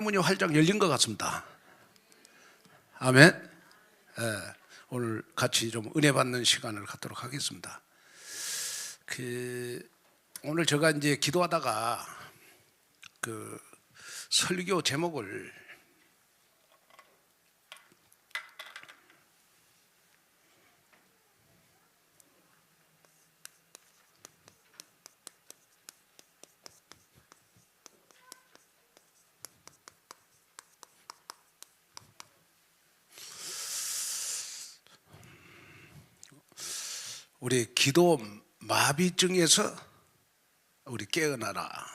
문이 활짝 열린 것 같습니다. 아멘. 예, 오늘 같이 좀 은혜 받는 시간을 갖도록 하겠습니다. 오늘 제가 이제 기도하다가 설교 제목을 우리 기도 마비증에서 우리 깨어나라.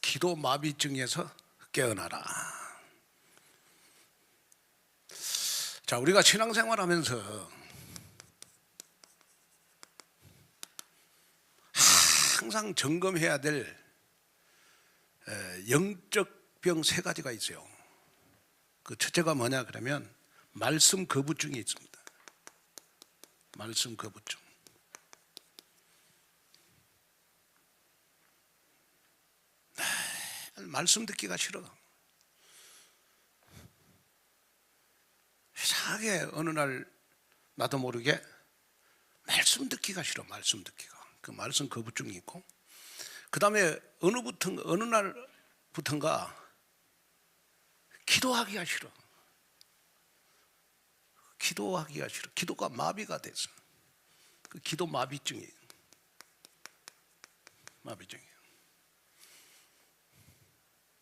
기도 마비증에서 깨어나라. 자, 우리가 신앙생활 하면서 항상 점검해야 될 영적 병 세 가지가 있어요. 그 첫째가 뭐냐 그러면 말씀 거부증이 있습니다. 말씀 거부증. 말씀 듣기가 싫어. 이상하게 어느 날 나도 모르게 말씀 듣기가 싫어. 말씀 듣기가. 그 말씀 거부증이 있고, 그 다음에 어느 날부턴가 기도하기가 싫어. 기도하기가 싫어. 기도가 마비가 됐어. 그 기도 마비증이에요. 마비증이에요.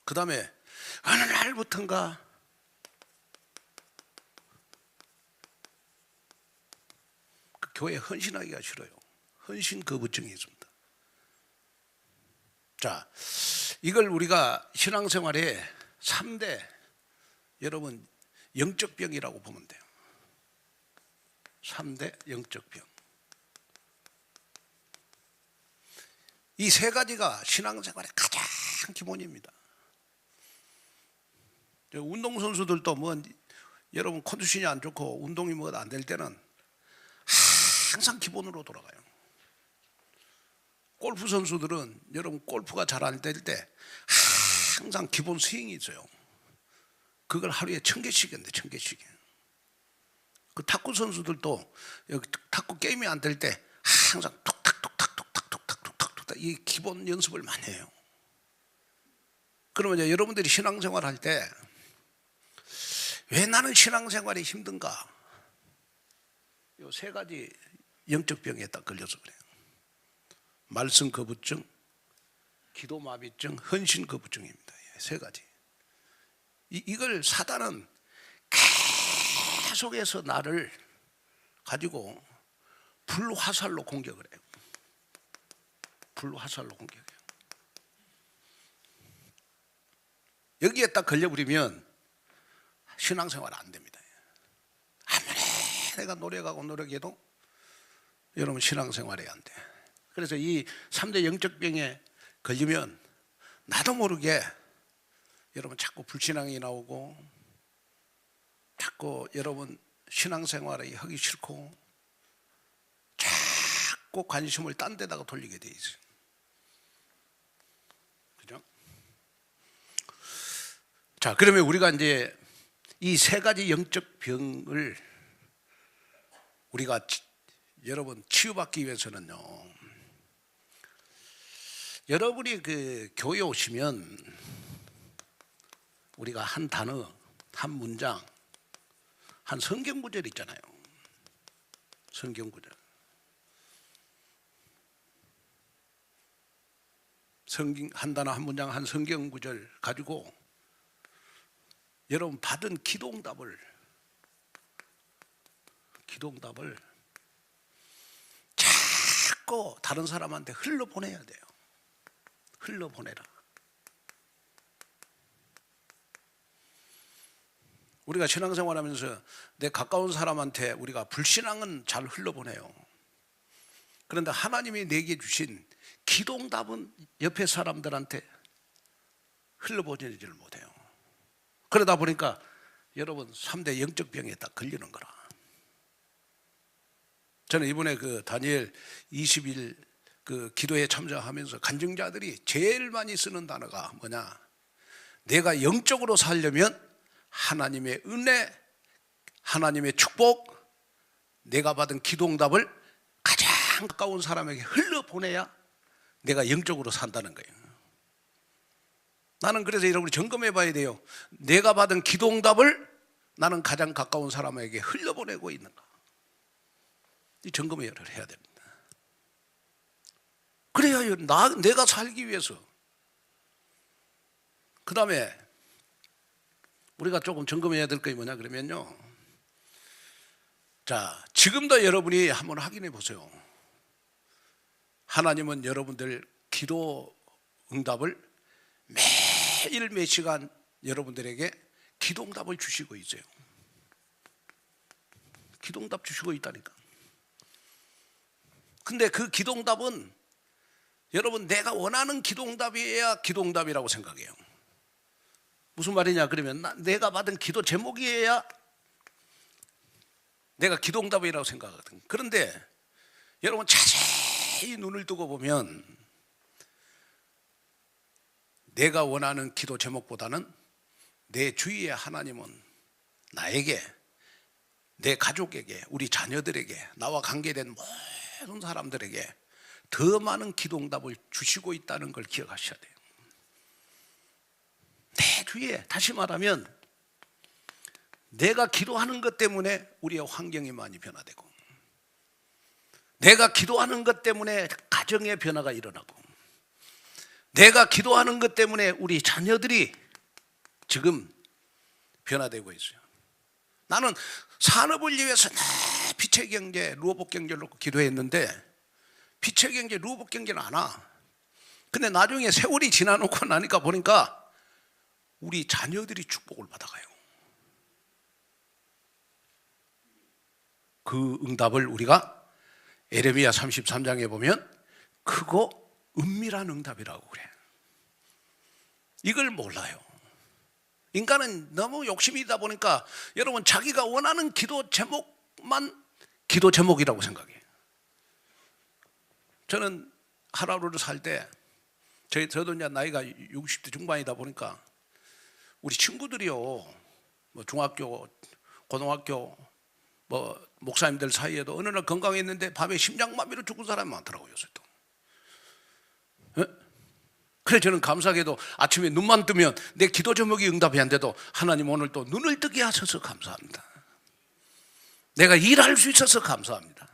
그 다음에 어느 날부턴가 그 교회에 헌신하기가 싫어요. 헌신 거부증이 있습니다. 자, 이걸 우리가 신앙생활에 3대 여러분 영적 병이라고 보면 돼요. 3대 영적 병. 이 세 가지가 신앙생활의 가장 기본입니다. 운동선수들도 여러분 컨디션이 안 좋고 운동이 안 될 때는 항상 기본으로 돌아가요. 골프 선수들은 여러분 골프가 잘 안 될 때 항상 기본 스윙이 있어요. 그걸 하루에 1000개씩인데 1000개씩. 그 탁구 선수들도 탁구 게임이 안 될 때 항상 톡탁톡탁톡탁톡탁톡탁 이 기본 연습을 많이 해요. 그러면 이제 여러분들이 신앙생활 할 때 왜 나는 신앙생활이 힘든가? 이 세 가지 영적 병에 딱 걸려서 그래요. 말씀 거부증, 기도 마비증, 헌신 거부증입니다. 세 가지. 이걸 사단은 계속해서 나를 가지고 불화살로 공격을 해요. 불화살로 공격해요. 여기에 딱 걸려버리면 신앙생활 안 됩니다. 아무리 내가 노력해도 여러분 신앙생활이 안 돼. 그래서 이 3대 영적병에 걸리면 나도 모르게 여러분 자꾸 불신앙이 나오고, 자꾸 여러분 신앙생활이 하기 싫고, 자꾸 관심을 딴 데다가 돌리게 돼 있어요. 그죠? 자, 그러면 우리가 이제 이 세 가지 영적 병을 우리가 여러분 치유받기 위해서는요, 여러분이 교회 오시면 우리가 한 단어, 한 문장, 한 성경 구절 있잖아요. 성경 구절. 한 단어, 한 문장, 한 성경 구절 가지고 여러분 받은 기도응답을 자꾸 다른 사람한테 흘러보내야 돼요. 흘러보내라. 우리가 신앙생활 하면서 내 가까운 사람한테 우리가 불신앙은 잘 흘러보내요. 그런데 하나님이 내게 주신 기도응답은 옆에 사람들한테 흘러보내지를 못해요. 그러다 보니까 여러분 3대 영적 병에 딱 걸리는 거라. 저는 이번에 그 다니엘 20일 그 기도에 참여하면서 간증자들이 제일 많이 쓰는 단어가 뭐냐? 내가 영적으로 살려면 하나님의 은혜, 하나님의 축복, 내가 받은 기도응답을 가장 가까운 사람에게 흘려보내야 내가 영적으로 산다는 거예요. 나는 그래서 여러분이 점검해 봐야 돼요. 내가 받은 기도응답을 나는 가장 가까운 사람에게 흘려보내고 있는가? 이 점검을 해야 됩니다. 그래야 내가 살기 위해서. 그 다음에 우리가 조금 점검해야 될 게 뭐냐 그러면요, 자, 지금도 여러분이 한번 확인해 보세요. 하나님은 여러분들 기도 응답을 매일 몇 시간 여러분들에게 기도 응답을 주시고 있어요. 기도 응답 주시고 있다니까. 근데 그 기도 응답은 여러분 내가 원하는 기도 응답이어야 기도 응답이라고 생각해요. 무슨 말이냐 그러면 내가 받은 기도 제목이어야 내가 기도 응답이라고 생각하거든. 그런데 여러분 자세히 눈을 뜨고 보면 내가 원하는 기도 제목보다는 내 주위의 하나님은 나에게, 내 가족에게, 우리 자녀들에게, 나와 관계된 모든 사람들에게 더 많은 기도 응답을 주시고 있다는 걸 기억하셔야 돼요. 내 주위에, 다시 말하면 내가 기도하는 것 때문에 우리의 환경이 많이 변화되고, 내가 기도하는 것 때문에 가정의 변화가 일어나고, 내가 기도하는 것 때문에 우리 자녀들이 지금 변화되고 있어요. 나는 산업을 위해서 빛의 경제, 루어복 경제를 놓고 기도했는데 빛의 경제, 루어복 경제는 안 와. 근데 나중에 세월이 지나놓고 나니까 보니까 우리 자녀들이 축복을 받아가요. 그 응답을 우리가 에레미야 33장에 보면 크고 은밀한 응답이라고 그래. 이걸 몰라요. 인간은 너무 욕심이다 보니까 여러분 자기가 원하는 기도 제목만 기도 제목이라고 생각해요. 저는 하루하루를 살 때 저도 이제 나이가 60대 중반이다 보니까 우리 친구들이요, 뭐 중학교, 고등학교, 뭐 목사님들 사이에도 어느 날 건강했는데 밤에 심장마비로 죽은 사람이 많더라고요. 요새도. 그래서 저는 감사하게도 아침에 눈만 뜨면 내 기도 제목이 응답이 안 돼도 하나님 오늘 또 눈을 뜨게 하셔서 감사합니다. 내가 일할 수 있어서 감사합니다.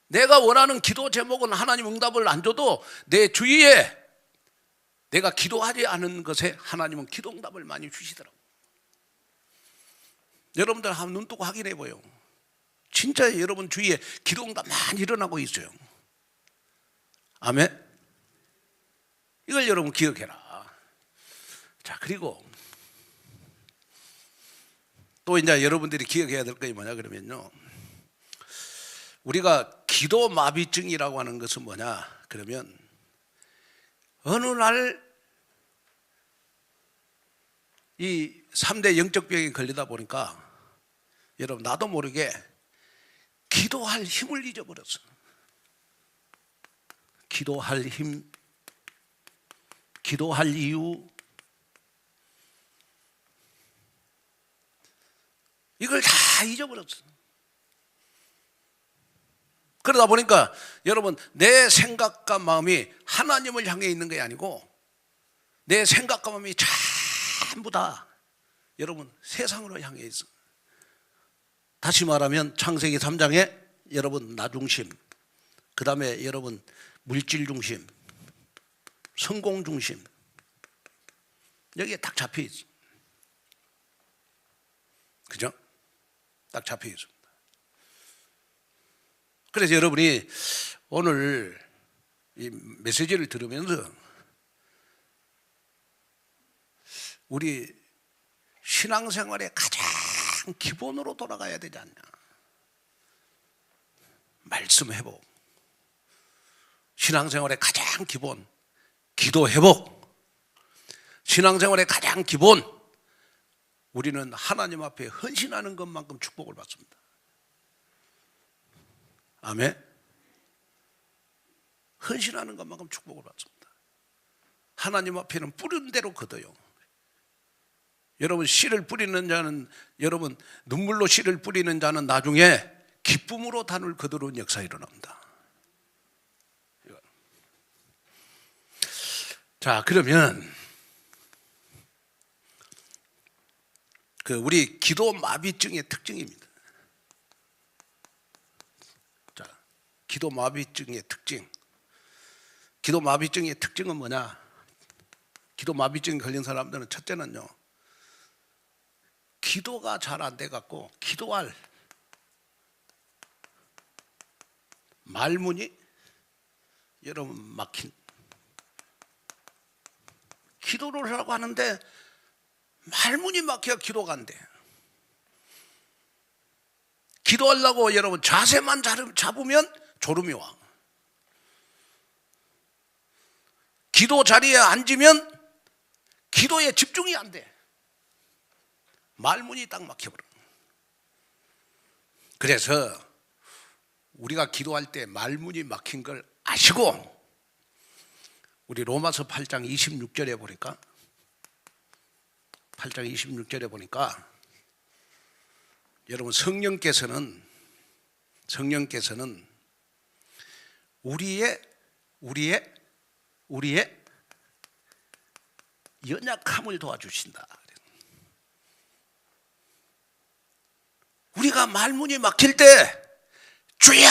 내가 원하는 기도 제목은 하나님 응답을 안 줘도 내 주위에 내가 기도하지 않은 것에 하나님은 기도 응답을 많이 주시더라고요. 여러분들 한번 눈 뜨고 확인해 보여. 진짜 여러분 주위에 기도 응답 많이 일어나고 있어요. 아멘. 이걸 여러분 기억해라. 자, 그리고 또 이제 여러분들이 기억해야 될 게 뭐냐 그러면요, 우리가 기도 마비증이라고 하는 것은 뭐냐 그러면 어느 날 이 3대 영적 병에 걸리다 보니까 여러분 나도 모르게 기도할 힘을 잊어버렸어. 기도할 힘, 기도할 이유, 이걸 다 잊어버렸어. 그러다 보니까 여러분 내 생각과 마음이 하나님을 향해 있는 게 아니고 내 생각과 마음이 전부 다 여러분 세상으로 향해 있어. 다시 말하면 창세기 3장에 여러분 나 중심, 그 다음에 여러분 물질 중심, 성공 중심, 여기에 딱 잡혀 있어. 그죠? 딱 잡혀 있습니다. 그래서 여러분이 오늘 이 메시지를 들으면서 우리 신앙생활의 가장 기본으로 돌아가야 되지 않냐. 말씀 회복, 신앙생활의 가장 기본 기도 회복, 신앙생활의 가장 기본 우리는 하나님 앞에 헌신하는 것만큼 축복을 받습니다. 아멘. 헌신하는 것만큼 축복을 받습니다. 하나님 앞에는 뿌린 대로 거둬요. 여러분 씨를 뿌리는 자는, 여러분 눈물로 씨를 뿌리는 자는 나중에 기쁨으로 단을 거두는 역사 일어납니다. 자, 그러면 우리 기도 마비증의 특징입니다. 자, 기도 마비증의 특징. 기도 마비증의 특징은 뭐냐? 기도 마비증 걸린 사람들은 첫째는요, 기도가 잘 안 돼 갖고 기도할 말문이 여러분 막힌. 기도를 하라고 하는데 말문이 막혀 기도가 안 돼. 기도하려고 여러분 자세만 잡으면 졸음이 와. 기도 자리에 앉으면 기도에 집중이 안 돼. 말문이 딱 막혀버려. 그래서 우리가 기도할 때 말문이 막힌 걸 아시고, 우리 로마서 8장 26절에 보니까, 8장 26절에 보니까 여러분 성령께서는 우리의 연약함을 도와주신다. 우리가 말문이 막힐 때 주야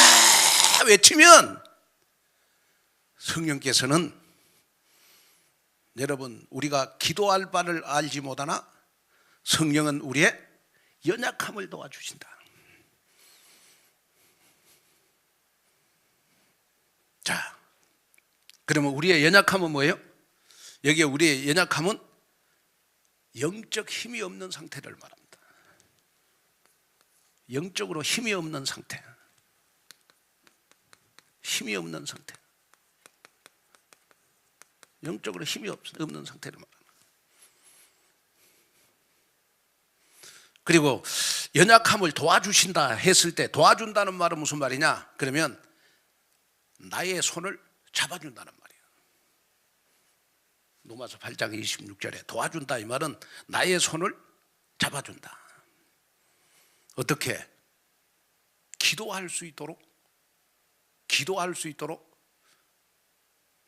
외치면 성령께서는, 여러분 우리가 기도할 바를 알지 못하나 성령은 우리의 연약함을 도와주신다. 자, 그러면 우리의 연약함은 뭐예요? 여기에 우리의 연약함은 영적 힘이 없는 상태를 말합니다. 영적으로 힘이 없는 상태. 힘이 없는 상태. 영적으로 힘이 없는 상태를 말합니다. 그리고 연약함을 도와주신다 했을 때, 도와준다는 말은 무슨 말이냐? 그러면 나의 손을 잡아준다는 말이에요. 로마서 8장 26절에 도와준다 이 말은 나의 손을 잡아준다. 어떻게? 기도할 수 있도록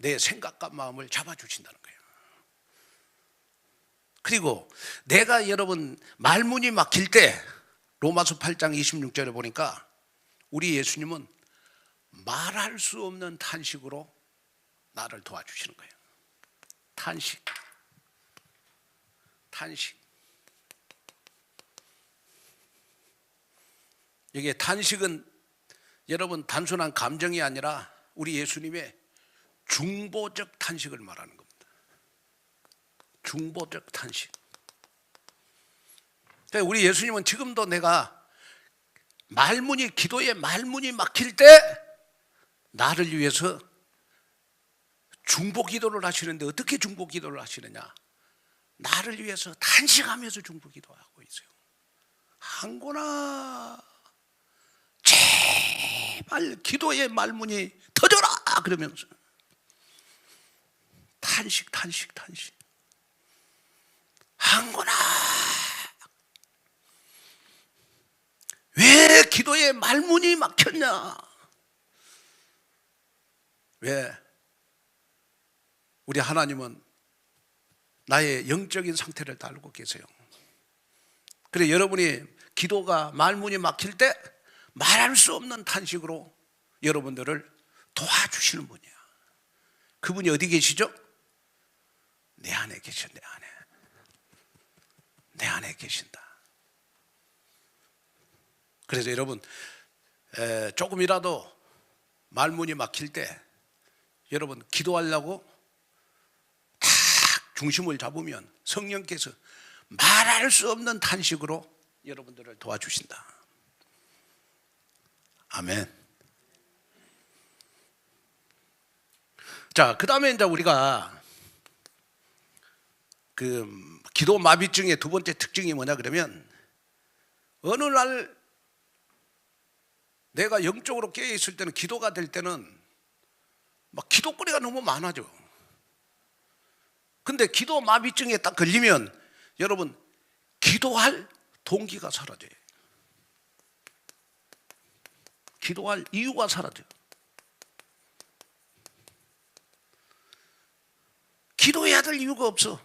내 생각과 마음을 잡아주신다는 거예요. 그리고 내가 여러분 말문이 막힐 때 로마서 8장 26절에 보니까 우리 예수님은 말할 수 없는 탄식으로 나를 도와주시는 거예요. 탄식. 이게 탄식은 여러분 단순한 감정이 아니라 우리 예수님의 중보적 탄식을 말하는 겁니다. 중보적 탄식. 우리 예수님은 지금도 내가 기도에 말문이 막힐 때 나를 위해서 중보 기도를 하시는데, 어떻게 중보 기도를 하시느냐? 나를 위해서 탄식하면서 중보 기도하고 있어요. 한구나 제발 기도의 말문이 터져라 그러면서 탄식. 한구나 왜 기도의 말문이 막혔냐? 왜? 우리 하나님은 나의 영적인 상태를 다 알고 계세요. 그래 여러분이 기도가 말문이 막힐 때 말할 수 없는 탄식으로 여러분들을 도와주시는 분이야. 그분이 어디 계시죠? 내 안에 계셔. 내 안에 계신다. 그래서 여러분 조금이라도 말문이 막힐 때 여러분 기도하려고 딱 중심을 잡으면 성령께서 말할 수 없는 탄식으로 여러분들을 도와주신다. 아멘. 자, 그 다음에 이제 우리가 기도 마비증의 두 번째 특징이 뭐냐 그러면, 어느 날 내가 영적으로 깨어 있을 때는, 기도가 될 때는 막 기도거리가 너무 많아져. 근데 기도 마비증에 딱 걸리면 여러분 기도할 동기가 사라져요. 기도할 이유가 사라져요. 기도해야 될 이유가 없어.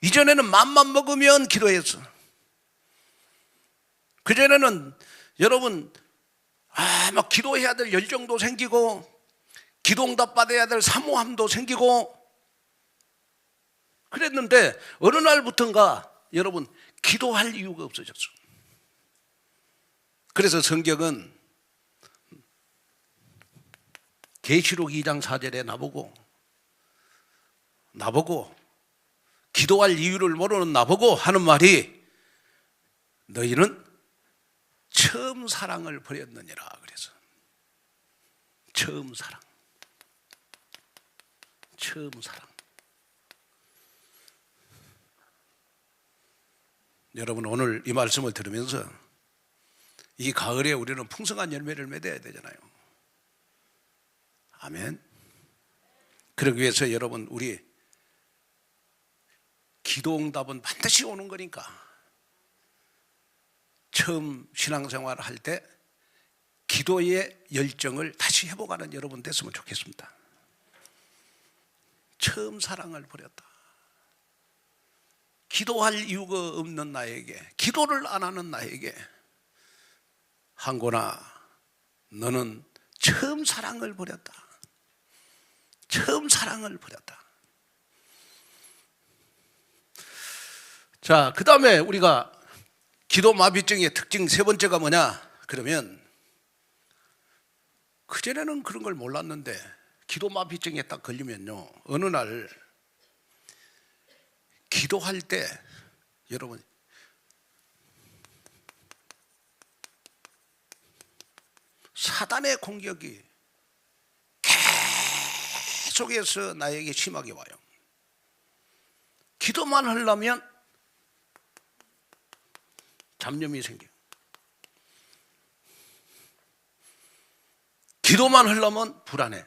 이전에는 맘만 먹으면 기도했어. 그전에는 여러분 막 기도해야 될 열정도 생기고 기도응답 받아야 될 사모함도 생기고 그랬는데 어느 날부턴가 여러분 기도할 이유가 없어졌어. 그래서 성경은 계시록 2장 4절에 나보고 기도할 이유를 모르는 나보고 하는 말이 너희는 처음 사랑을 버렸느니라. 그래서 처음 사랑. 여러분 오늘 이 말씀을 들으면서 이 가을에 우리는 풍성한 열매를 맺어야 되잖아요. 아멘. 그러기 위해서 여러분 우리 기도응답은 반드시 오는 거니까 처음 신앙생활을 할 때 기도의 열정을 다시 회복하는 여러분 됐으면 좋겠습니다. 처음 사랑을 버렸다. 기도할 이유가 없는 나에게, 기도를 안 하는 나에게 한고나 너는 처음 사랑을 버렸다. 처음 사랑을 버렸다. 자, 그 다음에 우리가 기도 마비증의 특징 세 번째가 뭐냐? 그러면 그전에는 그런 걸 몰랐는데 기도 마비증에 딱 걸리면요, 어느 날 기도할 때 여러분 사단의 공격이 계속해서 나에게 심하게 와요. 기도만 하려면 잡념이 생겨요. 기도만 하려면 불안해.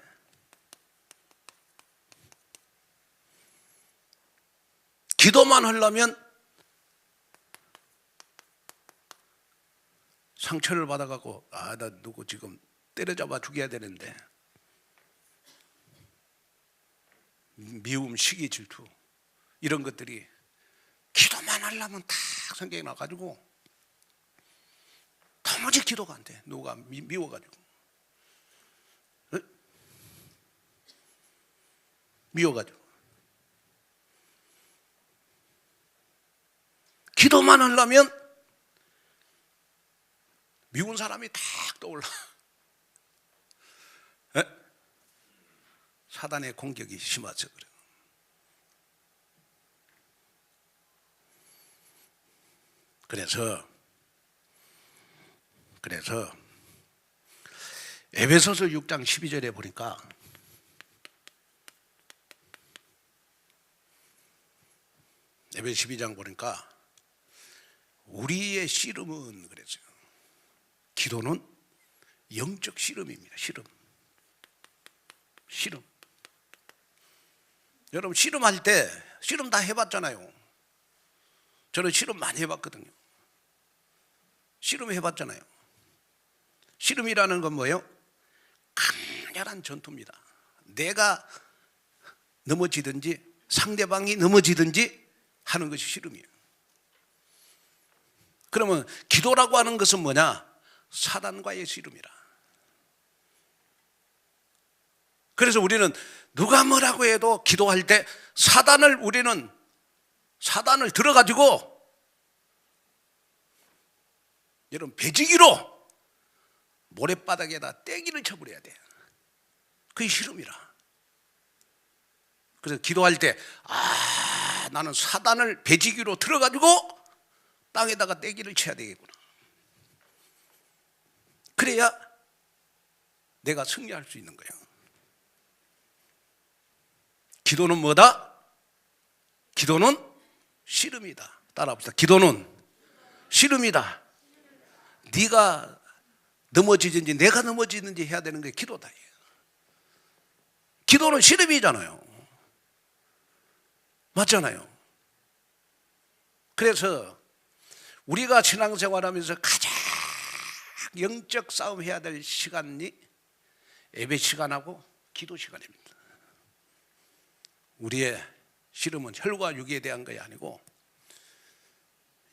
기도만 하려면 상처를 받아가고 나 누구 지금 때려잡아 죽여야 되는데, 미움, 시기, 질투 이런 것들이 기도만 하려면 딱 생각이 나가지고 도무지 기도가 안 돼. 누가 미워가지고. 미워가지고 기도만 하려면 미운 사람이 딱 떠올라. 사단의 공격이 심하죠. 그래서 에베소서 6장 12절에 보니까 에베소 12장 보니까 우리의 씨름은 그랬어요. 기도는 영적 씨름입니다. 씨름. 여러분 씨름할 때 씨름 다 해봤잖아요. 저는 씨름 많이 해봤거든요. 씨름 해봤잖아요. 씨름이라는 건 뭐예요? 강렬한 전투입니다. 내가 넘어지든지 상대방이 넘어지든지 하는 것이 씨름이에요. 그러면 기도라고 하는 것은 뭐냐? 사단과의 씨름이라. 그래서 우리는 누가 뭐라고 해도 기도할 때 우리는 사단을 들어가지고 여러분 배지기로 모래바닥에다 떼기를 쳐버려야 돼. 그게 씨름이라. 그래서 기도할 때 나는 사단을 배지기로 들어가지고 땅에다가 떼기를 쳐야 되겠구나. 그래야 내가 승리할 수 있는 거예요. 기도는 뭐다? 기도는 씨름이다. 따라합시다. 기도는 씨름이다. 네가 넘어지든지 내가 넘어지든지 해야 되는 게 기도다. 기도는 씨름이잖아요. 맞잖아요. 그래서 우리가 신앙생활하면서 가장 영적 싸움 해야 될 시간이 예배 시간하고 기도 시간입니다. 우리의 씨름은 혈과 육에 대한 것이 아니고,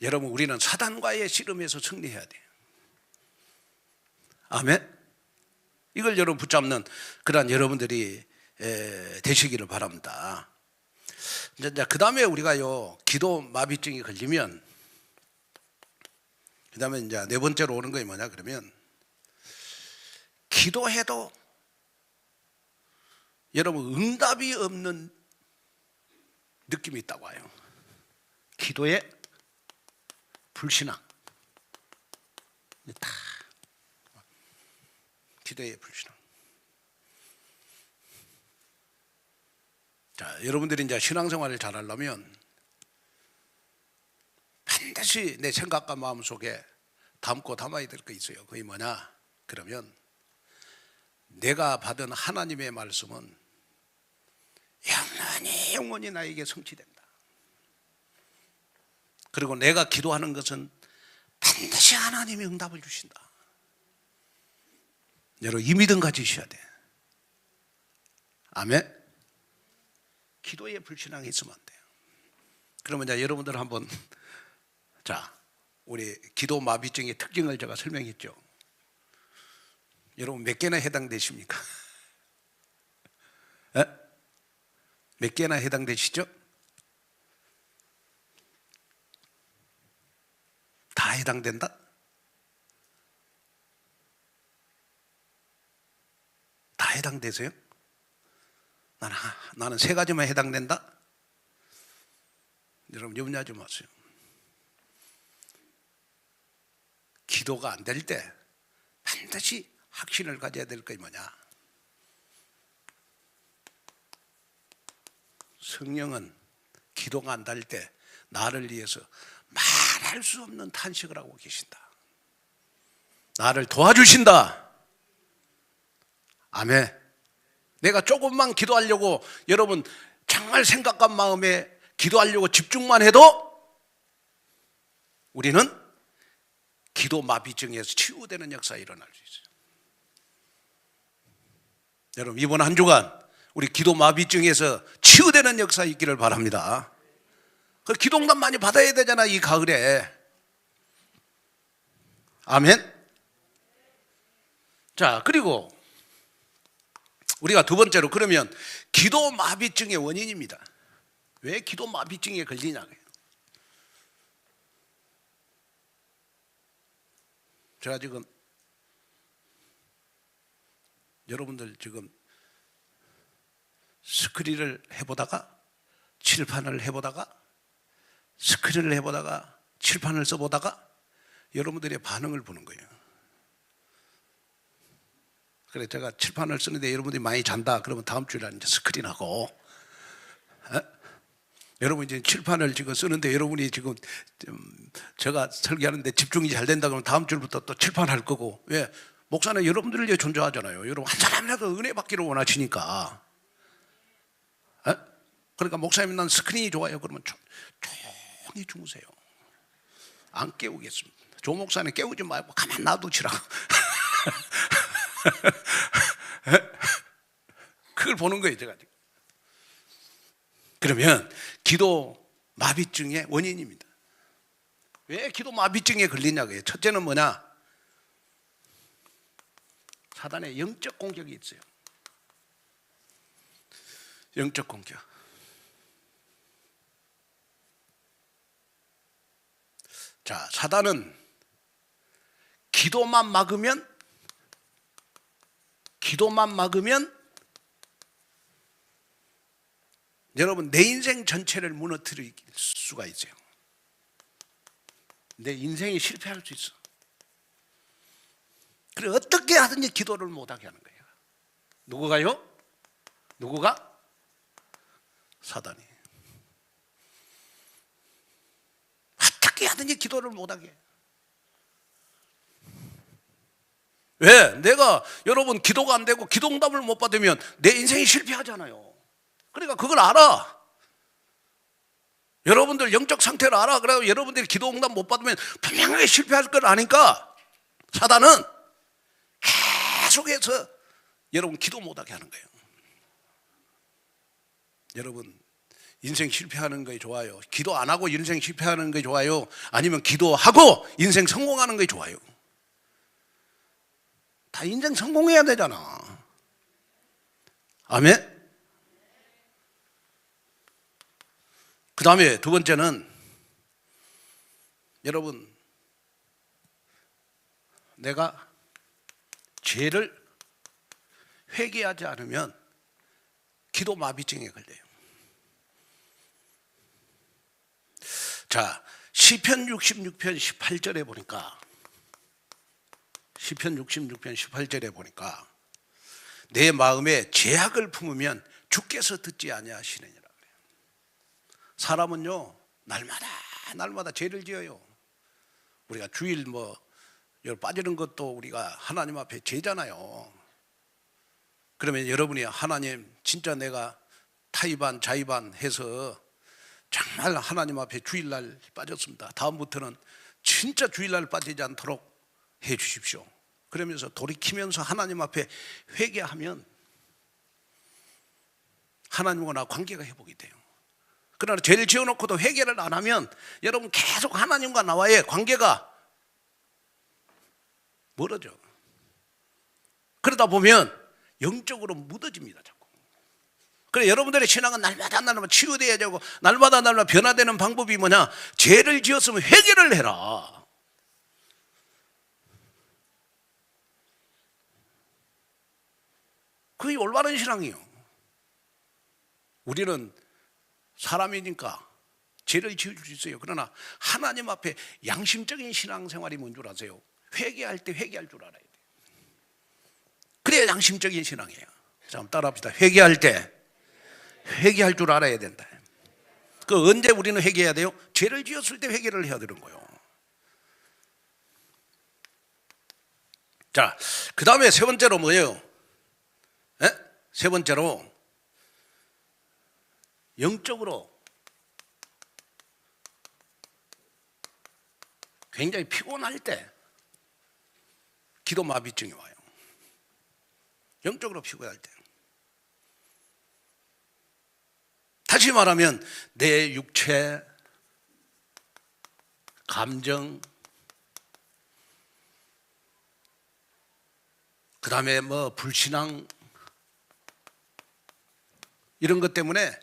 여러분, 우리는 사단과의 씨름에서 승리해야 돼요. 아멘. 이걸 여러분 붙잡는 그러한 여러분들이 되시기를 바랍니다. 이제 그 다음에 우리가요, 기도 마비증이 걸리면, 그 다음에 이제 네 번째로 오는 것이 뭐냐 그러면, 기도해도 여러분 응답이 없는 느낌이 있다고 해요. 기도의 불신앙. 다 기도의 불신앙. 자, 여러분들이 이제 신앙생활을 잘하려면 반드시 내 생각과 마음 속에 담고 담아야 될 거 있어요. 그게 뭐냐 그러면, 내가 받은 하나님의 말씀은 영원히 나에게 성취된다. 그리고 내가 기도하는 것은 반드시 하나님이 응답을 주신다. 여러분, 이 믿음 가지셔야 돼. 아멘. 기도에 불신앙이 있으면 안 돼요. 그러면 이제 여러분들 한번, 자, 우리 기도 마비증의 특징을 제가 설명했죠. 여러분 몇 개나 해당되십니까? 몇 개나 해당되시죠? 다 해당된다? 다 해당되세요? 나는 세 가지만 해당된다? 여러분 염려하지 마세요. 기도가 안 될 때 반드시 확신을 가져야 될 것이 뭐냐? 성령은 기도가 안 될 때 나를 위해서 말할 수 없는 탄식을 하고 계신다. 나를 도와주신다. 아멘. 내가 조금만 기도하려고, 여러분 정말 생각과 마음에 기도하려고 집중만 해도 우리는 기도 마비증에서 치유되는 역사가 일어날 수 있어요. 여러분 이번 한 주간 우리 기도 마비증에서 치유되는 역사 있기를 바랍니다. 그 기도응답 많이 받아야 되잖아, 이 가을에. 아멘. 자, 그리고 우리가 두 번째로, 그러면 기도 마비증의 원인입니다. 왜 기도 마비증에 걸리냐고요. 제가 지금 여러분들 지금 스크린을 해보다가 칠판을 해보다가 스크린을 해보다가 칠판을 써보다가 여러분들의 반응을 보는 거예요. 그래, 제가 칠판을 쓰는데 여러분들이 많이 잔다 그러면 다음 주에 이제 스크린하고, 여러분 이제 칠판을 지금 쓰는데 여러분이 지금 제가 설교하는데 집중이 잘 된다 그러면 다음 주부터 또 칠판 할 거고. 왜? 목사는 여러분들을 위해 존재하잖아요. 여러분 한 사람이라도 은혜 받기를 원하시니까. 그러니까 목사님 난 스크린이 좋아요 그러면 조용히 주무세요. 안 깨우겠습니다. 조 목사님 깨우지 말고 가만 놔두시라고. 그걸 보는 거예요 제가. 그러면 기도 마비증의 원인입니다. 왜 기도 마비증에 걸리냐고요. 첫째는 뭐냐? 사단의 영적 공격이 있어요. 영적 공격. 자, 사단은 기도만 막으면 여러분 내 인생 전체를 무너뜨릴 수가 있어요. 내 인생이 실패할 수 있어. 그래, 어떻게 하든지 기도를 못하게 하는 거예요. 누구가요? 누구가? 사단이. 어떻게 하든지 기도를 못하게. 왜? 내가 여러분 기도가 안 되고 기도응답을 못 받으면 내 인생이 실패하잖아요. 그러니까 그걸 알아. 여러분들 영적 상태를 알아. 그래서 여러분들이 기도응답 못 받으면 분명하게 실패할 걸 아니까 사단은 계속해서 여러분 기도 못하게 하는 거예요. 여러분 인생 실패하는 게 좋아요? 기도 안 하고 인생 실패하는 게 좋아요? 아니면 기도하고 인생 성공하는 게 좋아요? 다 인생 성공해야 되잖아. 아멘? 그 다음에 두 번째는 여러분 내가 죄를 회개하지 않으면 기도 마비증에 걸려요. 자, 시편 66편 18절에 보니까 시편 66편 18절에 보니까 내 마음에 죄악을 품으면 주께서 듣지 아니하시느니라 그래요. 사람은요 날마다 죄를 지어요. 우리가 주일 빠지는 것도 우리가 하나님 앞에 죄잖아요. 그러면 여러분이 하나님 진짜 내가 타이반 자의반 해서 정말 하나님 앞에 주일날 빠졌습니다. 다음부터는 진짜 주일날 빠지지 않도록 해 주십시오. 그러면서 돌이키면서 하나님 앞에 회개하면 하나님과 나 관계가 회복이 돼요. 그러나 죄를 지어놓고도 회개를 안 하면 여러분 계속 하나님과 나와의 관계가 멀어져. 그러다 보면 영적으로 묻어집니다. 자꾸. 그래 여러분들의 신앙은 날마다 치유되어야 되고 날마다 변화되는 방법이 뭐냐? 죄를 지었으면 회개를 해라. 그게 올바른 신앙이에요. 우리는 사람이니까 죄를 지을 수 있어요. 그러나 하나님 앞에 양심적인 신앙생활이 뭔 줄 아세요? 회개할 때 회개할 줄 알아야 돼요. 그래야 양심적인 신앙이에요. 자, 한번 따라합시다. 회개할 때 회개할 줄 알아야 된다. 그 언제 우리는 회개해야 돼요? 죄를 지었을 때 회개를 해야 되는 거예요. 자, 그 다음에 세 번째로 뭐예요? 세 번째로 영적으로 굉장히 피곤할 때 기도 마비증이 와요. 영적으로 피곤할 때. 다시 말하면 내 육체, 감정, 그 다음에 불신앙 이런 것 때문에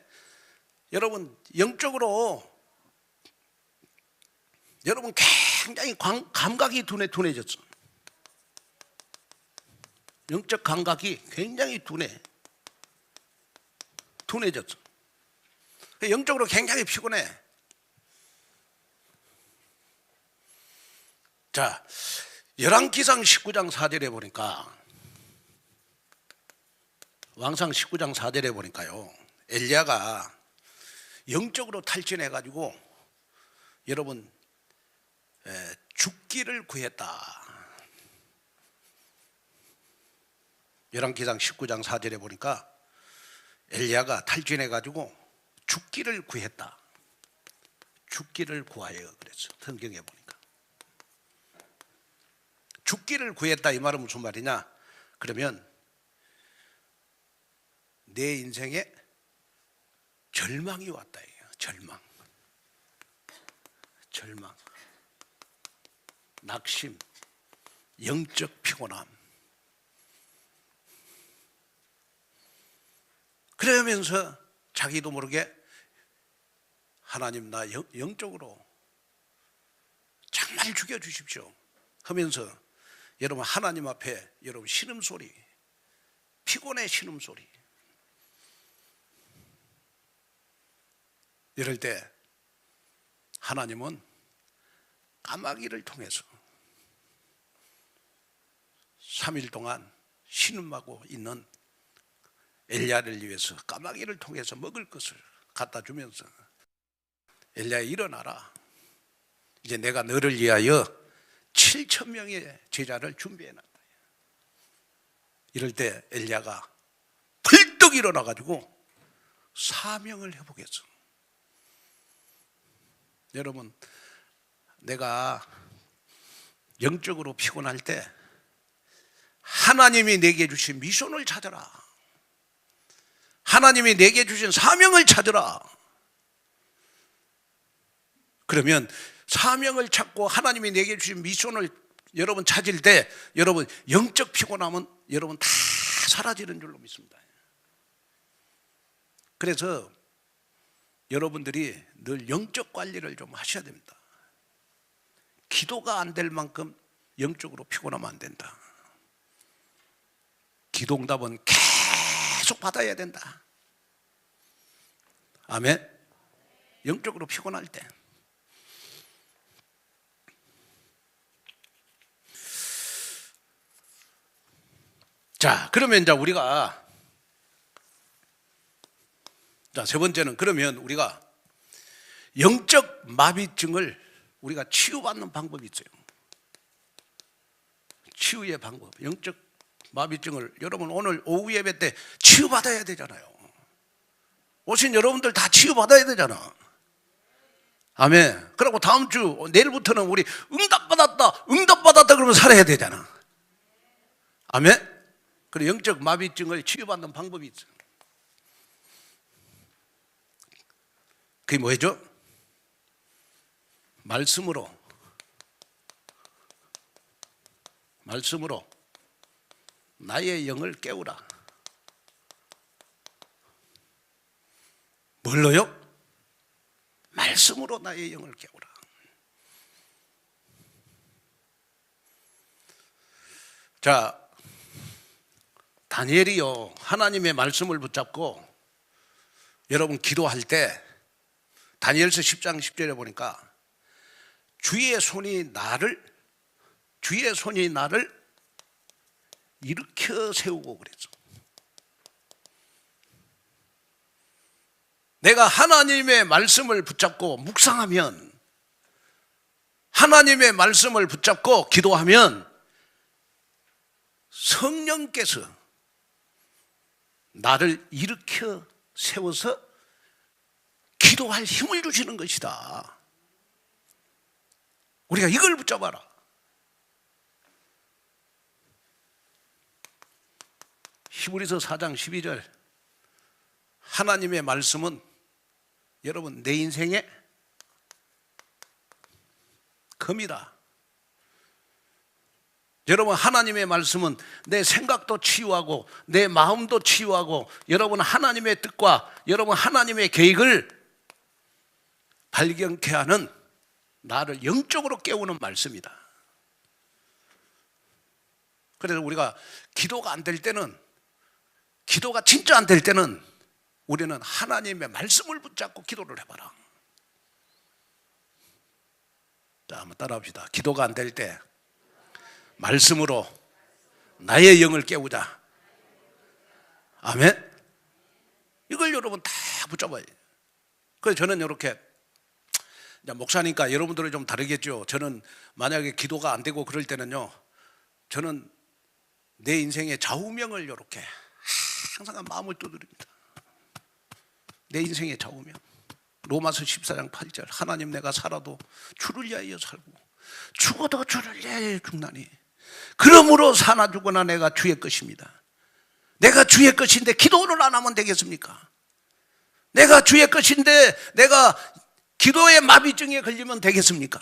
여러분 영적으로 여러분 굉장히 감각이 둔해졌어. 영적 감각이 굉장히 둔해졌어. 영적으로 굉장히 피곤해. 자, 열왕기상 19장 4절에 보니까 왕상 19장 4절에 보니까요, 엘리야가 영적으로 탈진해가지고 여러분 죽기를 구했다. 열왕기상 19장 4절에 보니까 엘리야가 탈진해가지고 죽기를 구했다. 죽기를 구하여 그랬어. 성경에 보니까 죽기를 구했다. 이 말은 무슨 말이냐? 그러면 내 인생에 절망이 왔다. 절망, 낙심, 영적 피곤함. 그러면서 자기도 모르게 하나님 나 영적으로 정말 죽여주십시오 하면서 여러분 하나님 앞에 여러분 신음소리, 피곤의 신음소리. 이럴 때 하나님은 까마귀를 통해서 3일 동안 신음하고 있는 엘리야를 위해서 까마귀를 통해서 먹을 것을 갖다 주면서 엘리야 일어나라. 이제 내가 너를 위하여 7,000명의 제자를 준비해놨다. 이럴 때 엘리야가 벌떡 일어나가지고 사명을 해보겠어. 여러분, 내가 영적으로 피곤할 때 하나님이 내게 주신 미션을 찾아라. 하나님이 내게 주신 사명을 찾아라. 그러면 사명을 찾고 하나님이 내게 주신 미션을 여러분 찾을 때 여러분 영적 피곤함은 여러분 다 사라지는 줄로 믿습니다. 그래서 여러분들이 늘 영적 관리를 좀 하셔야 됩니다. 기도가 안 될 만큼 영적으로 피곤하면 안 된다. 기도응답은 계속 받아야 된다. 아멘. 영적으로 피곤할 때. 자, 그러면 이제 우리가 세 번째는 그러면 우리가 영적 마비증을 우리가 치유받는 방법이 있어요. 치유의 방법. 영적 마비증을 여러분 오늘 오후 예배 때 치유받아야 되잖아요. 오신 여러분들 다 치유받아야 되잖아. 아멘. 그리고 다음 주 내일부터는 우리 응답받았다 그러면 살아야 되잖아. 아멘. 그리고 영적 마비증을 치유받는 방법이 있어요. 그게 뭐죠? 말씀으로 나의 영을 깨우라. 뭘로요? 말씀으로 나의 영을 깨우라. 자, 다니엘이요 하나님의 말씀을 붙잡고 여러분 기도할 때 다니엘서 10장 10절에 보니까 주의 손이 나를 일으켜 세우고 그랬어. 내가 하나님의 말씀을 붙잡고 묵상하면, 하나님의 말씀을 붙잡고 기도하면 성령께서 나를 일으켜 세워서 기도할 힘을 주시는 것이다. 우리가 이걸 붙잡아라. 히브리서 4장 12절 하나님의 말씀은 여러분 내 인생의 검이다. 여러분 하나님의 말씀은 내 생각도 치유하고 내 마음도 치유하고 여러분 하나님의 뜻과 여러분 하나님의 계획을 발견케 하는 나를 영적으로 깨우는 말씀이다. 그래서 우리가 기도가 안 될 때는, 기도가 진짜 안 될 때는 우리는 하나님의 말씀을 붙잡고 기도를 해봐라. 자, 한번 따라합시다. 기도가 안 될 때 말씀으로 나의 영을 깨우자. 아멘. 이걸 여러분 다 붙잡아야 돼요. 그래서 저는 이렇게 목사니까 여러분들은 좀 다르겠죠. 저는 만약에 기도가 안 되고 그럴 때는요, 저는 내 인생의 좌우명을 이렇게 항상 마음을 두드립니다. 내 인생의 좌우명. 로마서 14장 8절 하나님 내가 살아도 주를 위하여 살고 죽어도 주를 위하여 죽나니 그러므로 사나 죽거나 내가 주의 것입니다. 내가 주의 것인데 기도를 안 하면 되겠습니까? 내가 주의 것인데 내가 기도의 마비증에 걸리면 되겠습니까?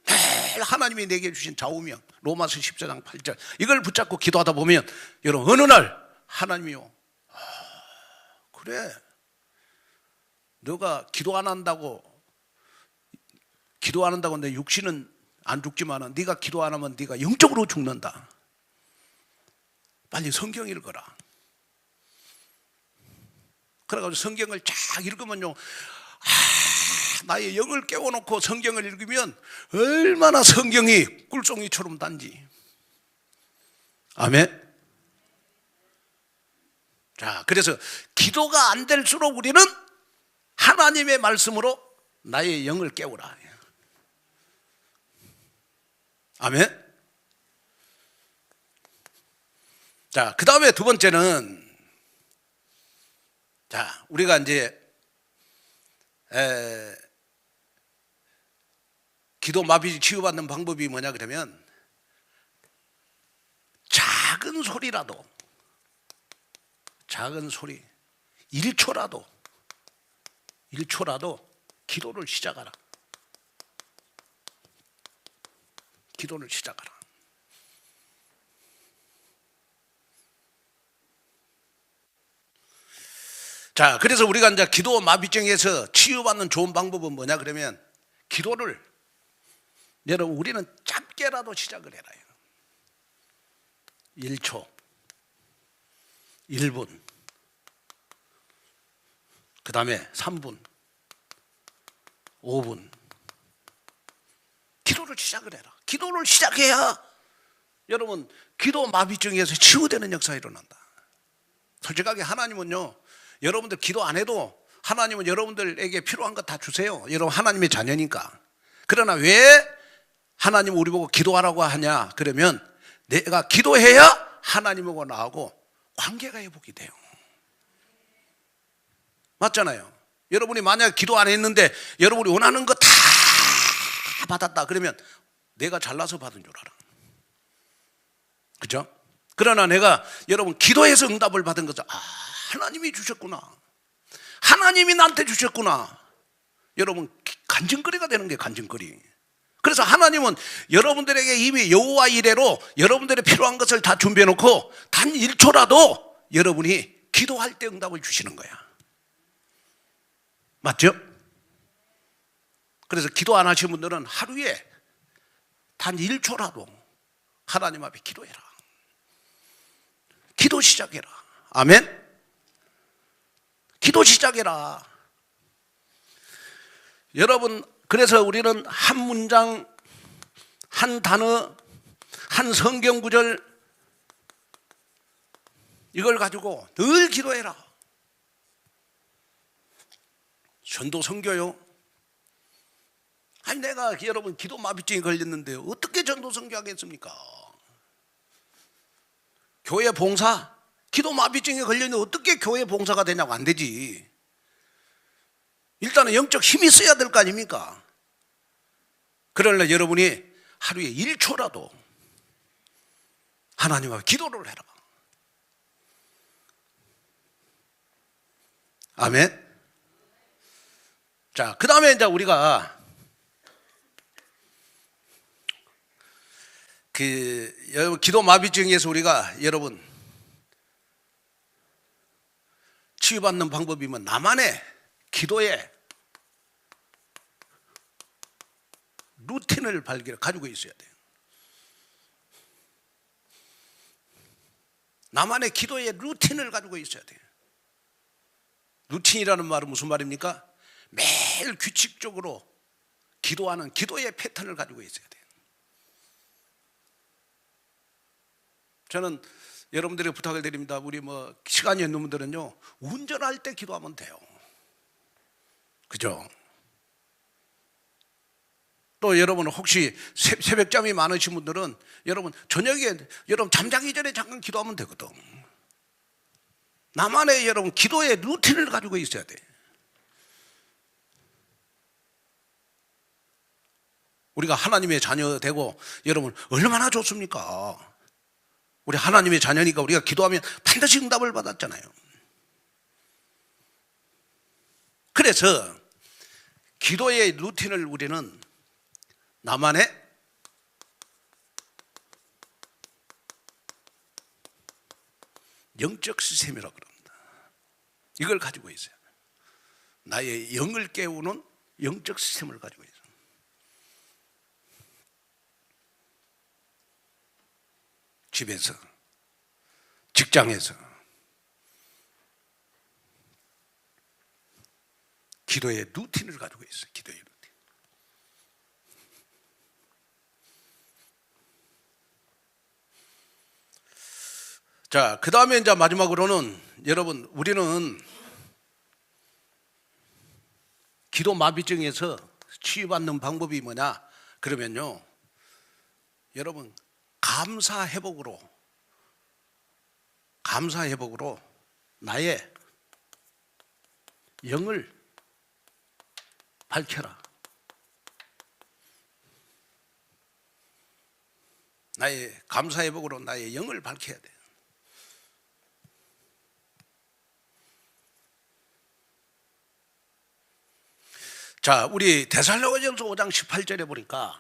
매일 하나님이 내게 주신 좌우명 로마서 14장 8절 이걸 붙잡고 기도하다 보면 여러분 어느 날 하나님이요, 그래 너가 기도 안 한다고 내 육신은 안 죽지만 네가 기도 안 하면 네가 영적으로 죽는다. 빨리 성경 읽어라. 그래가지고 성경을 쫙 읽으면요, 나의 영을 깨워놓고 성경을 읽으면 얼마나 성경이 꿀송이처럼 단지. 아멘. 자, 그래서 기도가 안 될수록 우리는 하나님의 말씀으로 나의 영을 깨우라. 아멘. 자, 그 다음에 두 번째는, 자, 우리가 이제 기도 마비 치유받는 방법이 뭐냐 그러면, 작은 소리라도, 작은 소리 1초라도 기도를 시작하라. 기도를 시작하라. 자, 그래서 우리가 이제 기도 마비증에서 치유받는 좋은 방법은 뭐냐 그러면, 기도를 여러분 우리는 짧게라도 시작을 해라. 1초, 1분, 그 다음에 3분, 5분. 기도를 시작을 해라. 기도를 시작해야 여러분 기도 마비증에서 치유되는 역사가 일어난다. 솔직하게 하나님은요, 여러분들 기도 안 해도 하나님은 여러분들에게 필요한 거 다 주세요. 여러분 하나님의 자녀니까. 그러나 왜 하나님 우리 보고 기도하라고 하냐 그러면, 내가 기도해야 하나님하고 나하고 관계가 회복이 돼요. 맞잖아요. 여러분이 만약 기도 안 했는데 여러분이 원하는 거 다 받았다 그러면 내가 잘나서 받은 줄 알아. 그죠? 그러나 내가 여러분 기도해서 응답을 받은 거죠. 아, 하나님이 주셨구나. 하나님이 나한테 주셨구나. 여러분 간증거리가 되는 게 간증거리. 그래서 하나님은 여러분들에게 이미 여호와 이레로 여러분들의 필요한 것을 다 준비해 놓고 단 1초라도 여러분이 기도할 때 응답을 주시는 거야. 맞죠? 그래서 기도 안 하신 분들은 하루에 단 1초라도 하나님 앞에 기도해라. 기도 시작해라. 아멘? 기도 시작해라. 여러분, 그래서 우리는 한 문장, 한 단어, 한 성경 구절, 이걸 가지고 늘 기도해라. 전도 선교요? 아니 내가 여러분 기도 마비증이 걸렸는데 어떻게 전도 선교하겠습니까? 교회 봉사? 기도 마비증이 걸렸는데 어떻게 교회 봉사가 되냐고. 안 되지. 일단은 영적 힘이 있어야 될 거 아닙니까? 그러나 여러분이 하루에 1초라도 하나님 앞에 기도를 해라. 아멘. 자, 그 다음에 이제 우리가 여러분 기도 마비증에서 우리가 여러분 치유받는 방법이면 나만의 기도의 루틴을 가지고 있어야 돼요. 나만의 기도의 루틴을 가지고 있어야 돼요. 루틴이라는 말은 무슨 말입니까? 매일 규칙적으로 기도하는 기도의 패턴을 가지고 있어야 돼요. 저는 여러분들에게 부탁을 드립니다. 우리 시간이 있는 분들은요, 운전할 때 기도하면 돼요. 그죠? 또 여러분 혹시 새벽잠이 많으신 분들은 여러분 저녁에 여러분 잠자기 전에 잠깐 기도하면 되거든. 나만의 여러분 기도의 루틴을 가지고 있어야 돼. 우리가 하나님의 자녀 되고 여러분 얼마나 좋습니까? 우리 하나님의 자녀니까 우리가 기도하면 반드시 응답을 받았잖아요. 그래서 기도의 루틴을 우리는 나만의 영적 시스템이라고 그럽니다. 이걸 가지고 있어요. 나의 영을 깨우는 영적 시스템을 가지고 있어요. 집에서, 직장에서 기도의 루틴을 가지고 있어요. 기도의 루틴. 자, 그 다음에 이제 마지막으로는 여러분 우리는 기도 마비증에서 치유받는 방법이 뭐냐 그러면요, 여러분 감사 회복으로 감사 회복으로 나의 영을 밝혀라. 나의 감사 회복으로 나의 영을 밝혀야 돼. 자, 우리 데살로니가전서 5장 18절에 보니까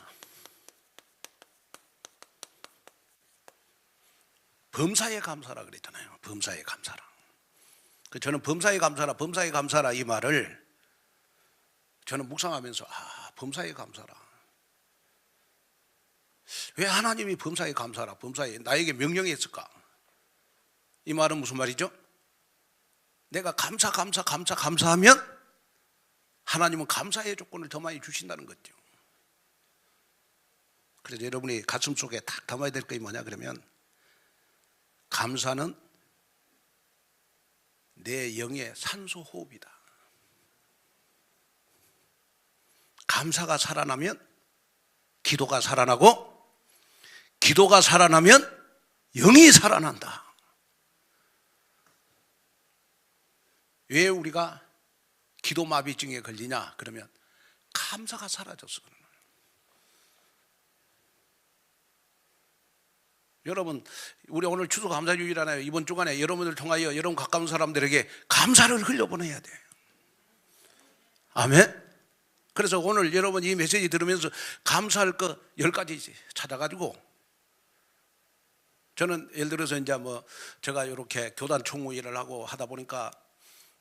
범사에 감사라 그랬잖아요. 범사에 감사라. 저는 범사에 감사라 이 말을 저는 묵상하면서 범사에 감사라. 왜 하나님이 범사에 감사라, 범사에 나에게 명령했을까? 이 말은 무슨 말이죠? 내가 감사하면 하나님은 감사의 조건을 더 많이 주신다는 거죠. 그래서 여러분이 가슴 속에 딱 담아야 될 게 뭐냐 그러면, 감사는 내 영의 산소 호흡이다. 감사가 살아나면 기도가 살아나고, 기도가 살아나면 영이 살아난다. 왜 우리가 기도마비증에 걸리냐 그러면 감사가 사라졌어. 여러분, 우리 오늘 추수감사주일이잖아요. 이번 주간에 여러분을 통하여 여러분 가까운 사람들에게 감사를 흘려보내야 돼. 아멘. 그래서 오늘 여러분 이 메시지 들으면서 감사할 거 10가지 찾아가지고, 저는 예를 들어서 이제 제가 이렇게 교단 총무 일을 하고 하다 보니까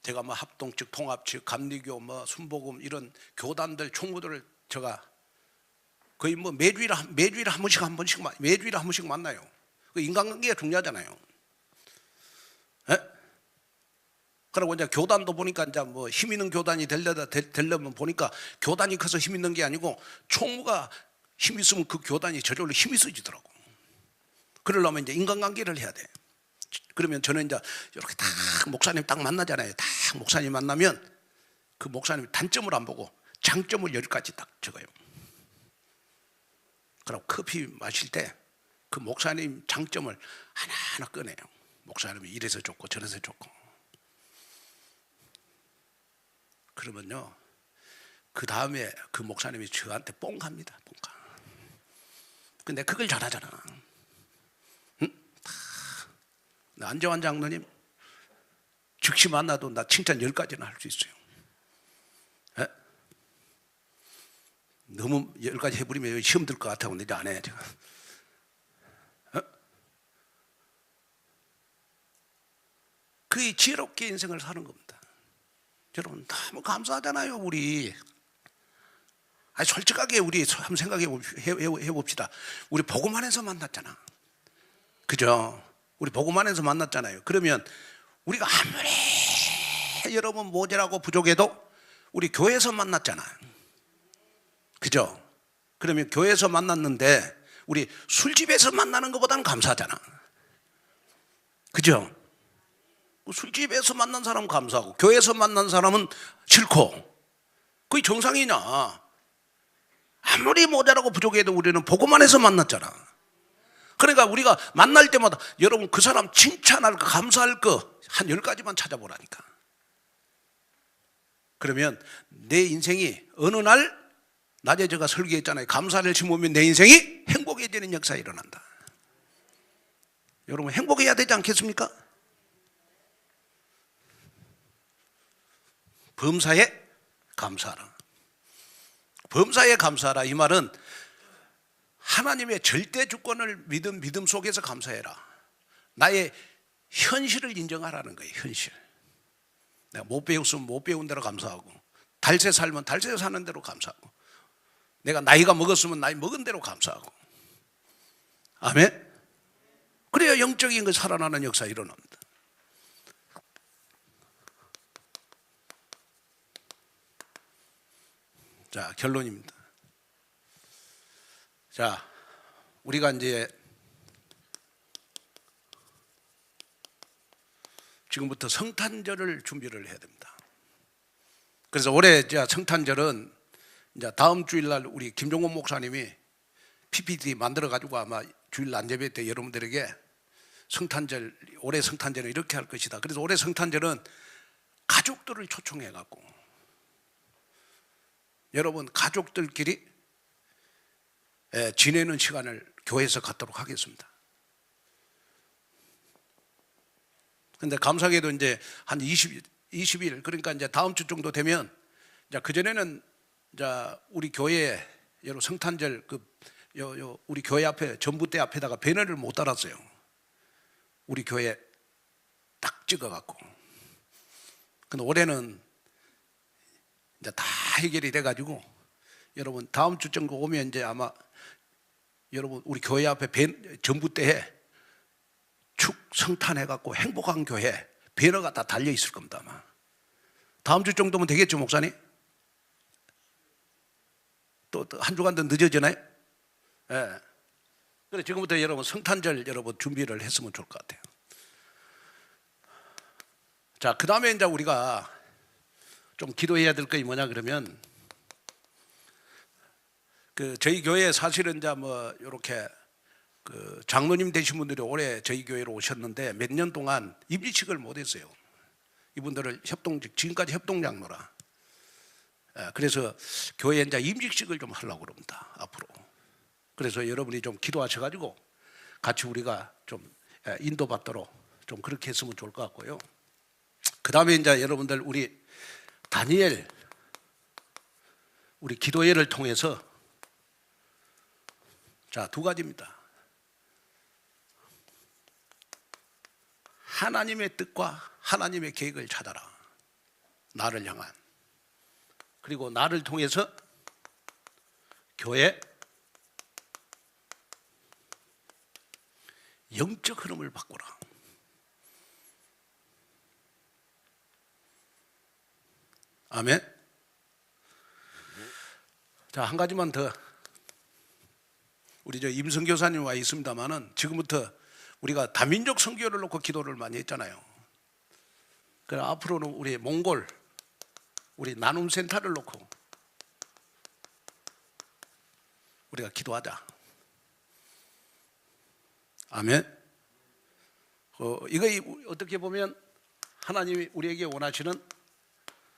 제가 합동 측, 통합 측, 감리교, 순복음 이런 교단들 총무들을 제가 거의 매주일에 한 번씩 만나요. 인간관계가 중요하잖아요. 예? 그리고 이제 교단도 보니까 이제 힘 있는 교단이 되려면 보니까 교단이 커서 힘 있는 게 아니고 총무가 힘 있으면 그 교단이 저절로 힘이 있어지더라고. 그러려면 이제 인간관계를 해야 돼. 그러면 저는 이제 이렇게 딱 목사님 딱 만나잖아요. 딱 목사님 만나면 그 목사님 단점을 안 보고 장점을 10가지 딱 적어요. 그리고 커피 마실 때 그 목사님 장점을 하나하나 꺼내요. 목사님이 이래서 좋고 저래서 좋고. 그러면요, 그 다음에 그 목사님이 저한테 뽕갑니다. 뽕가. 근데 그걸 잘하잖아. 안정환 장로님 즉시 만나도 나 칭찬 10가지는 할 수 있어요. 에? 너무 10가지 해버리면 시험 들 것 같아서 이제 안 해, 제가. 그게 지혜롭게 인생을 사는 겁니다. 여러분 너무 감사하잖아요. 우리 솔직하게 우리 한번 생각해 봅시다. 우리 복음 안에서 만났잖아. 그죠? 우리 복음 안에서 만났잖아요. 그러면 우리가 아무리 여러분 모자라고 부족해도 우리 교회에서 만났잖아. 그죠? 그러면 교회에서 만났는데 우리 술집에서 만나는 것보다는 감사하잖아. 그죠? 술집에서 만난 사람은 감사하고 교회에서 만난 사람은 싫고, 그게 정상이냐? 아무리 모자라고 부족해도 우리는 복음 안에서 만났잖아. 그러니까 우리가 만날 때마다 여러분 그 사람 칭찬할 거, 감사할 거 한 10가지만 찾아보라니까. 그러면 내 인생이 어느 날, 낮에 제가 설교했잖아요. 감사를 심으면 내 인생이 행복해지는 역사가 일어난다. 여러분 행복해야 되지 않겠습니까? 범사에 감사하라. 범사에 감사하라 이 말은 하나님의 절대 주권을 믿음 속에서 감사해라. 나의 현실을 인정하라는 거예요. 현실. 내가 못 배웠으면 못 배운 대로 감사하고, 달새 살면 달새 사는 대로 감사하고, 내가 나이가 먹었으면 나이 먹은 대로 감사하고. 아멘. 그래야 영적인 거 살아나는 역사 일어납니다. 자, 결론입니다. 자, 우리가 이제 지금부터 성탄절을 준비를 해야 됩니다. 그래서 올해 성탄절은 이제 다음 주일날 우리 김종원 목사님이 PPT 만들어 가지고 아마 주일 안예배 때 여러분들에게 성탄절, 올해 성탄절은 이렇게 할 것이다. 그래서 올해 성탄절은 가족들을 초청해 갖고 여러분 가족들끼리 지내는 시간을 교회에서 갖도록 하겠습니다. 근데 감사하게도 이제 한 20일, 그러니까 이제 다음 주 정도 되면, 이제 그전에는 이제 우리 교회 여러 성탄절 우리 교회 앞에 전봇대 앞에다가 배너를 못 달았어요. 우리 교회 딱 찍어갖고. 근데 올해는 이제 다 해결이 돼가지고 여러분 다음 주 정도 오면 이제 아마 여러분 우리 교회 앞에 전봇대에 축 성탄해갖고 행복한 교회 배너가 다 달려 있을 겁니다. 아마 다음 주 정도면 되겠죠, 목사님? 또 한 주간 더 늦어지나요? 예. 그래 지금부터 여러분 성탄절 여러분 준비를 했으면 좋을 것 같아요. 자, 그 다음에 이제 우리가 좀 기도해야 될 것이 뭐냐 그러면, 저희 교회 사실은 이제 뭐 이렇게 장로님 되신 분들이 올해 저희 교회로 오셨는데 몇 년 동안 임직식을 못 했어요. 이분들을 지금까지 협동장로라. 그래서 교회에 이제 임직식을 좀 하려고 그럽니다, 앞으로. 그래서 여러분이 좀 기도하셔가지고 같이 우리가 좀 인도받도록 좀 그렇게 했으면 좋을 것 같고요. 그 다음에 이제 여러분들 우리 다니엘 우리 기도회를 통해서 자, 두 가지입니다. 하나님의 뜻과 하나님의 계획을 찾아라. 나를 향한. 그리고 나를 통해서 교회 영적 흐름을 바꾸라. 아멘. 자, 한 가지만 더. 우리 임성 교사님 와 있습니다만은 지금부터 우리가 다민족 선교를 놓고 기도를 많이 했잖아요. 그래서 앞으로는 우리 몽골 우리 나눔 센터를 놓고 우리가 기도하자. 아멘. 이거 어떻게 보면 하나님이 우리에게 원하시는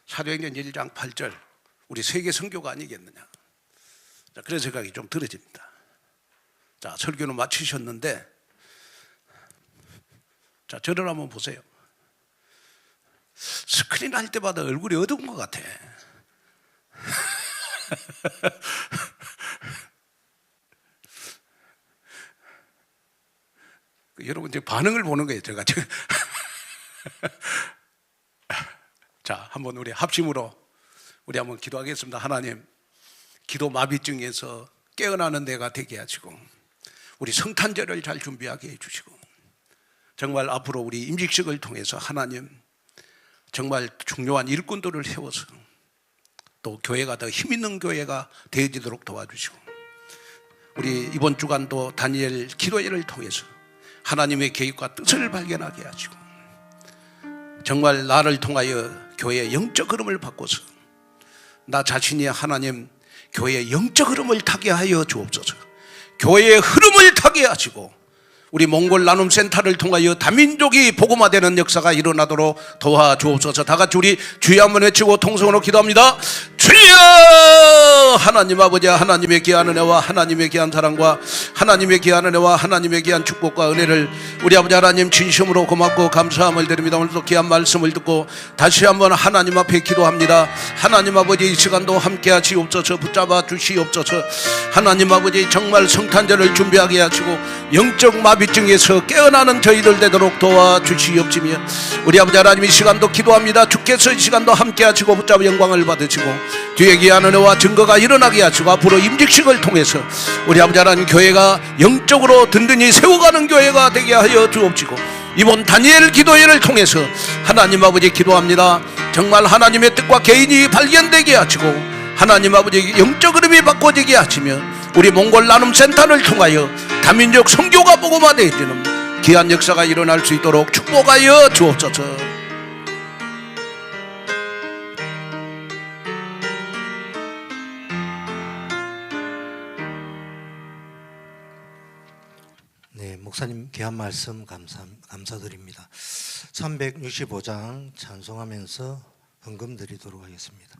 사도행전 1장 8절 우리 세계 선교가 아니겠느냐. 자, 그런 생각이 좀 들어집니다. 자, 설교는 마치셨는데, 자, 저를 한번 보세요. 스크린 할 때마다 얼굴이 어두운 것 같아. 여러분 이제 반응을 보는 거예요, 제가 지금. 자, 한번 우리 합심으로 우리 한번 기도하겠습니다. 하나님, 기도 마비증에서 깨어나는 데가 되게 하시고 우리 성탄절을 잘 준비하게 해주시고 정말 앞으로 우리 임직식을 통해서 하나님 정말 중요한 일꾼들을 세워서 또 교회가 더 힘있는 교회가 되어지도록 도와주시고 우리 이번 주간도 다니엘 기도회를 통해서 하나님의 계획과 뜻을 발견하게 하시고 정말 나를 통하여 교회의 영적 흐름을 바꿔서 나 자신이 하나님 교회의 영적 흐름을 타게 하여 주옵소서. 교회의 흐름을 타게 하시고 우리 몽골 나눔센터를 통하여 다민족이 복음화되는 역사가 일어나도록 도와주옵소서. 다 같이 우리 주여 한번 외치고 통성으로 기도합니다. 주여! 하나님 아버지, 하나님의 귀한 은혜와 하나님의 귀한 사랑과 하나님의 귀한 은혜와 하나님의 귀한 축복과 은혜를 우리 아버지 하나님 진심으로 고맙고 감사함을 드립니다. 오늘도 귀한 말씀을 듣고 다시 한번 하나님 앞에 기도합니다. 하나님 아버지, 이 시간도 함께 하시옵소서. 붙잡아 주시옵소서. 하나님 아버지, 정말 성탄절을 준비하게 하시고 영적 마비증에서 깨어나는 저희들 되도록 도와주시옵시며 우리 아버지 하나님 이 시간도 기도합니다. 주께서 이 시간도 함께 하시고 붙잡아 영광을 받으시고 뒤에 귀한 은혜와 증거가 일어나게 하시고 앞으로 임직식을 통해서 우리 아버지 하나님 교회가 영적으로 든든히 세워가는 교회가 되게 하여 주옵시고 이번 다니엘 기도회를 통해서 하나님 아버지 기도합니다. 정말 하나님의 뜻과 개인이 발견되게 하시고 하나님 아버지 영적 흐름이 바꿔지게 하시며 우리 몽골 나눔센터를 통하여 다민족 선교가 복음화되어지는 귀한 역사가 일어날 수 있도록 축복하여 주옵소서. 네, 목사님 목사님 귀한 말씀 감사드립니다. 365장 찬송하면서 헌금 드리도록 하겠습니다.